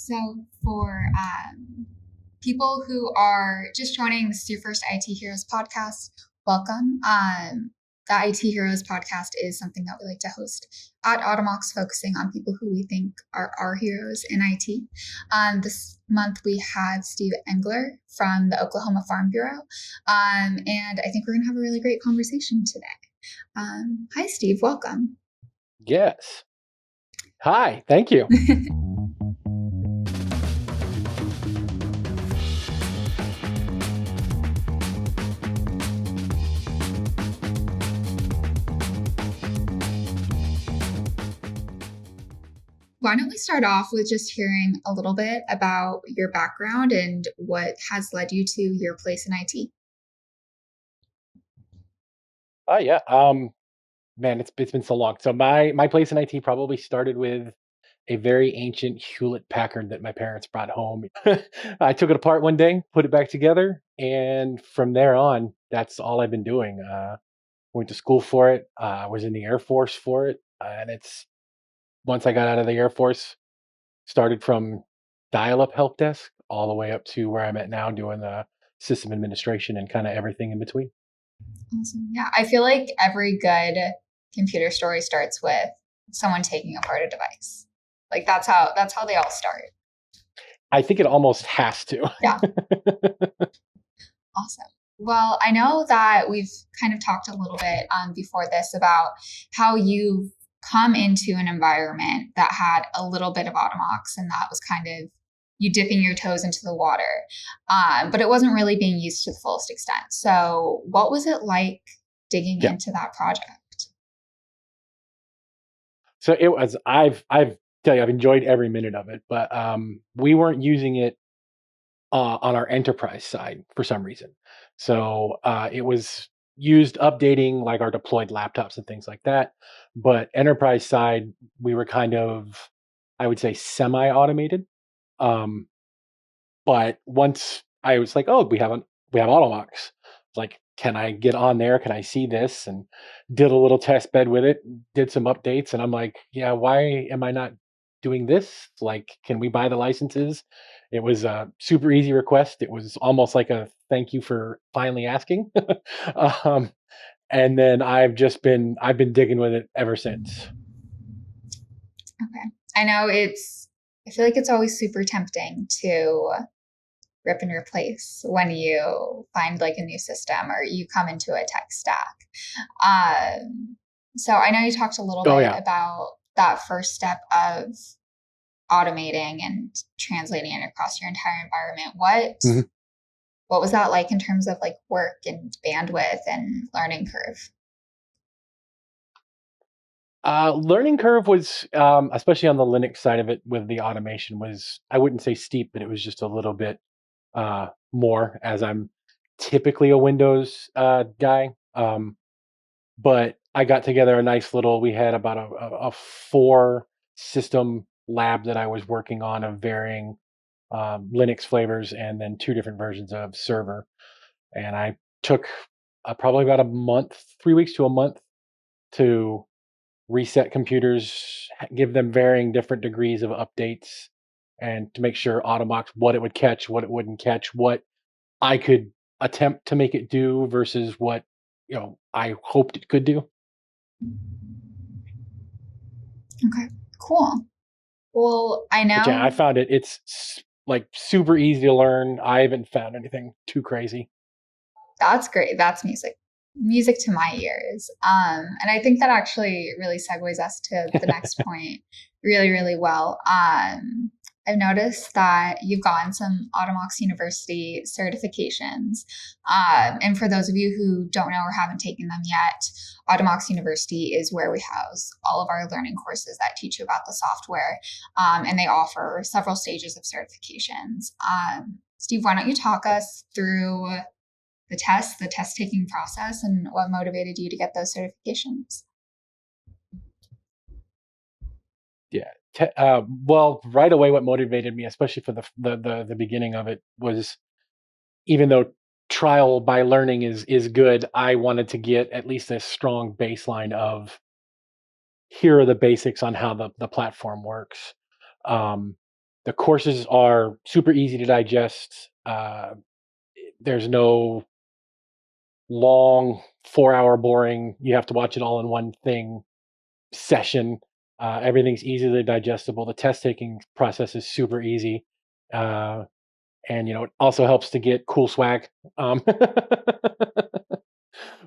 So, for people who are just joining, this is your first IT Heroes podcast. Welcome. The IT Heroes podcast is something that we like to host at Automox, focusing on people who we think are our heroes in IT. This month we had Steve Engler from the Oklahoma Farm Bureau, and I think we're going to have a really great conversation today. Hi, Steve. Welcome. Yes. Hi, thank you. Why don't we start off with just hearing a little bit about your background and what has led you to your place in IT? Oh yeah. Man, it's been so long. So my place in IT probably started with a very ancient Hewlett Packard that my parents brought home. I took it apart one day, put it back together, and from there on, that's all I've been doing. Went to school for it. Was in the Air Force for it, and it's once I got out of the Air Force, started from dial-up help desk all the way up to where I'm at now, doing the system administration and kind of everything in between. Awesome. Yeah, I feel like every good computer story starts with someone taking apart a device. Like that's how they all start. I think it almost has to. Yeah, awesome. Well, I know that we've kind of talked a little bit before this about how you've come into an environment that had a little bit of Automox, and that was kind of you dipping your toes into the water, but it wasn't really being used to the fullest extent. So, what was it like digging Yeah. into that project? So it was. I've tell you, I've enjoyed every minute of it, but we weren't using it on our enterprise side for some reason. So it was used updating like our deployed laptops and things like that. But enterprise side, we were kind of, I would say, semi-automated. Um, But once I was like, "Oh, we have Automox." It's like, "Can I get on there? Can I see this?" And did a little test bed with it, did some updates, and I'm like, "Yeah, why am I not doing this? Like, can we buy the licenses?" It was a super easy request. It was almost like a thank you for finally asking. um, and then I've been digging with it ever since. Okay, I know it's. I feel like it's always super tempting to rip and replace when you find like a new system or you come into a tech stack. So I know you talked a little Oh bit yeah. about that first step of automating and translating it across your entire environment. Mhm. What was that like in terms of like work and bandwidth and learning curve? Learning curve was, especially on the Linux side of it, with the automation was, I wouldn't say steep, but it was just a little bit more, as I'm typically a Windows guy. But I got together a nice little. We had about a four system lab that I was working on of varying Linux flavors, and then two different versions of server. And I took probably about a month, 3 weeks to a month to reset computers, give them varying different degrees of updates, and to make sure Automox what it would catch, what it wouldn't catch, what I could attempt to make it do versus what I hoped it could do. Okay, cool. Well, I But yeah, I know found like super easy to learn. I haven't found anything too crazy. that's great. That's music to my ears. And I think that actually really segues us to the next point really, really well. I've noticed that you've gotten some Automox University certifications. And for those of you who don't know or haven't taken them yet, Automox University is where we house all of our learning courses that teach you about the software. And they offer several stages of certifications. Steve, why don't you talk us through the test taking process, and what motivated you to get those certifications? Yeah. Well, right away, what motivated me, especially for the beginning of it, was even though trial by learning is good, I wanted to get at least a strong baseline of here are the basics on how the platform works. Um, The courses are super easy to digest. There's no long 4-hour boring, you have to watch it all in one thing session. Everything's easily digestible. The test taking process is super easy. And it also helps to get cool swag. Um,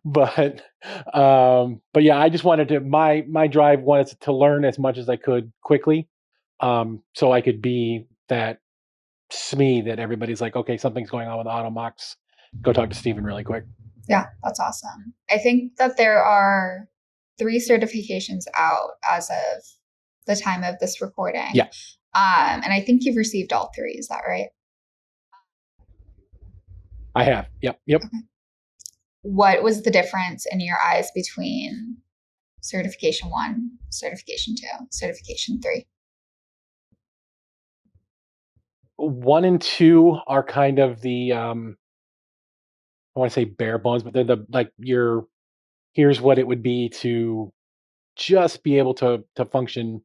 but but yeah, I just wanted to my drive wanted to learn as much as I could quickly, so I could be that SME that everybody's like, okay, something's going on with Automox. Go talk to Steven really quick. Yeah, that's awesome. I think that there are 3 certifications out as of the time of this recording. Yeah, And I think you've received all 3. Is that right? I have. Yep. Okay. What was the difference in your eyes between certification 1, certification 2, certification 3? 1 and 2 are kind of the I want to say bare bones, but they're the like your here's what it would be to just be able to function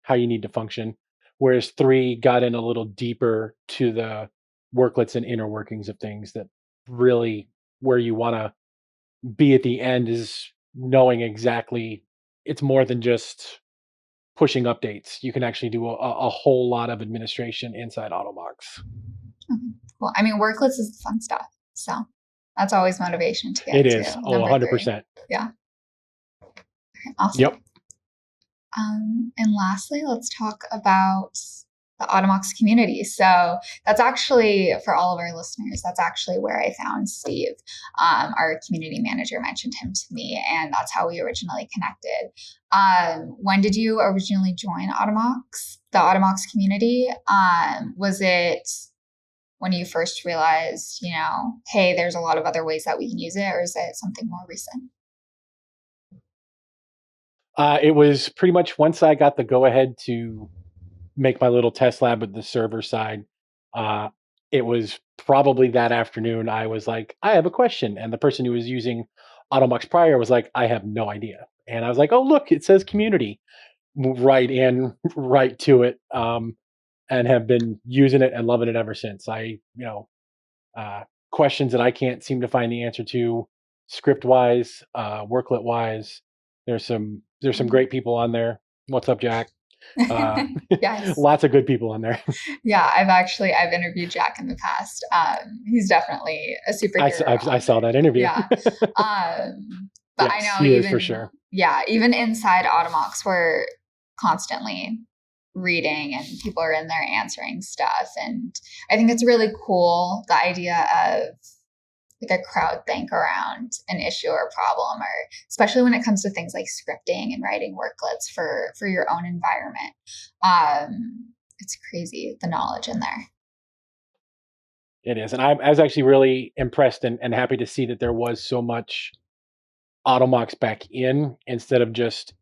how you need to function. Whereas 3 got in a little deeper to the worklets and inner workings of things that really where you want to be at the end is knowing exactly it's more than just pushing updates. You can actually do a whole lot of administration inside Automox. Okay, cool. I mean, worklets is the fun stuff. So that's always motivation to It get is. to Oh, number 3. 100%. Yeah. Okay, awesome. Yep. And lastly, let's talk about the Automox community. So that's actually, for all of our listeners, that's actually where I found Steve. Our community manager mentioned him to me, and that's how we originally connected. When did you originally join Automox, the Automox community? Was it when you first realized, hey, there's a lot of other ways that we can use it, or is it something more recent? It was pretty much once I got the go ahead to make my little test lab with the server side. Uh, it was probably that afternoon. I was like, I have a question, and the person who was using Automox prior was like, I have no idea. And I was like, oh look, it says community. Move right in, right to it, and have been using it and loving it ever since. Uh, questions that I can't seem to find the answer to, script wise, worklet wise. There's some great people on there. What's up, Jack? Uh, Yes. lots of good people on there. Yeah, I've interviewed Jack in the past. He's definitely a superhero I on saw there. that interview. Yeah. But I Yes, know he is for even, sure. yeah, even inside Automox, we're constantly reading and people are in there answering stuff. And I think it's really cool, the idea of like a crowd think around an issue or problem, or especially when it comes to things like scripting and writing worklets for your own environment. It's crazy the knowledge in there. It is, and I was actually really impressed and happy to see that there was so much Automox back in instead of just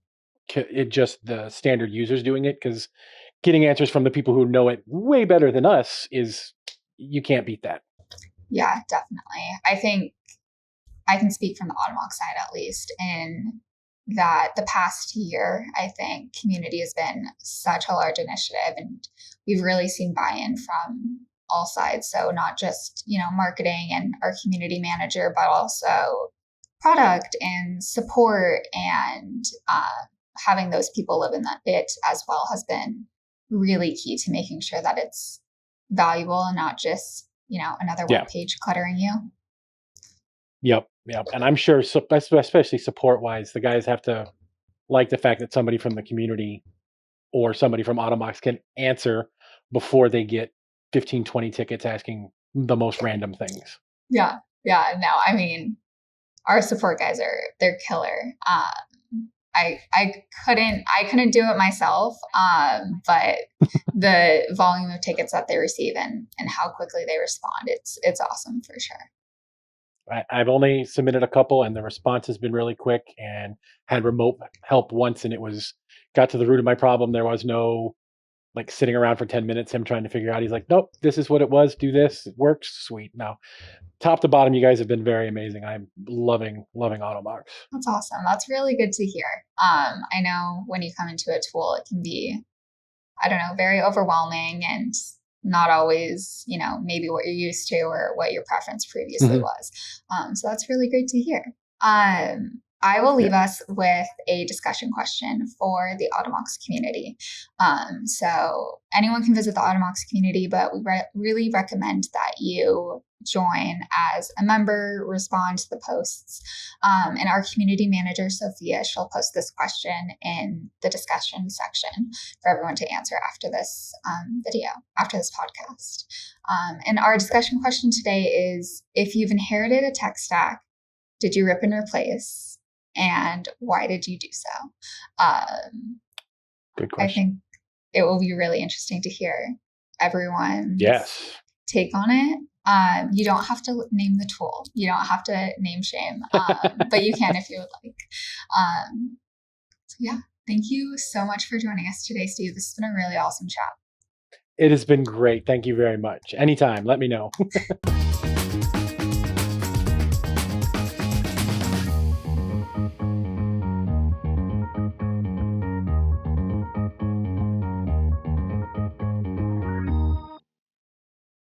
the standard users doing it, because getting answers from the people who know it way better than us is you can't beat that. Yeah, definitely. I think I can speak from the Automox side at least in that the past year, I think community has been such a large initiative and we've really seen buy-in from all sides. So not just, marketing and our community manager, but also product and support and having those live in that bit as well has been really key to making sure that it's valuable and not just, another Yeah. web page cluttering you. Yep. And I'm sure, especially support wise, the guys have to like the fact that somebody from the community or somebody from Automox can answer before they get 15, 20 tickets asking the most random things. Yeah. Yeah. No, I mean, our support guys they're killer. I couldn't do it myself. But the volume of tickets that they receive and how quickly they respond, it's awesome for sure. I've only submitted a couple, and the response has been really quick. And had remote help once, and got to the root of my problem. There was no like sitting around for 10 minutes, him trying to figure out. He's like, nope, this is what it was. Do this. It works. Sweet. Now, top to bottom, you guys have been very amazing. I'm loving Automox. That's awesome. That's really good to hear. I know when you come into a tool, it can be I don't know, very overwhelming and not always, maybe what you're used to or what your preference previously Hmm. was. So that's really great to hear. I will Yeah. leave us with a discussion question for the Automox community. So anyone can visit the Automox community, but we really recommend that you join as a member, respond to the posts. And our community manager, Sophia, she'll post this question in the discussion section for everyone to answer after this video, after this podcast. And our discussion question today is, if you've inherited a tech stack, did you rip and replace? And why did you do so? Good I question. think it will be really interesting to hear everyone's Yes. take on it. You don't have to name the tool. You don't have to name shame, but you can if you would like. So yeah, thank you so much for joining us today, Steve. This has been a really awesome chat. It has been great. Thank you very much. Anytime, let me know.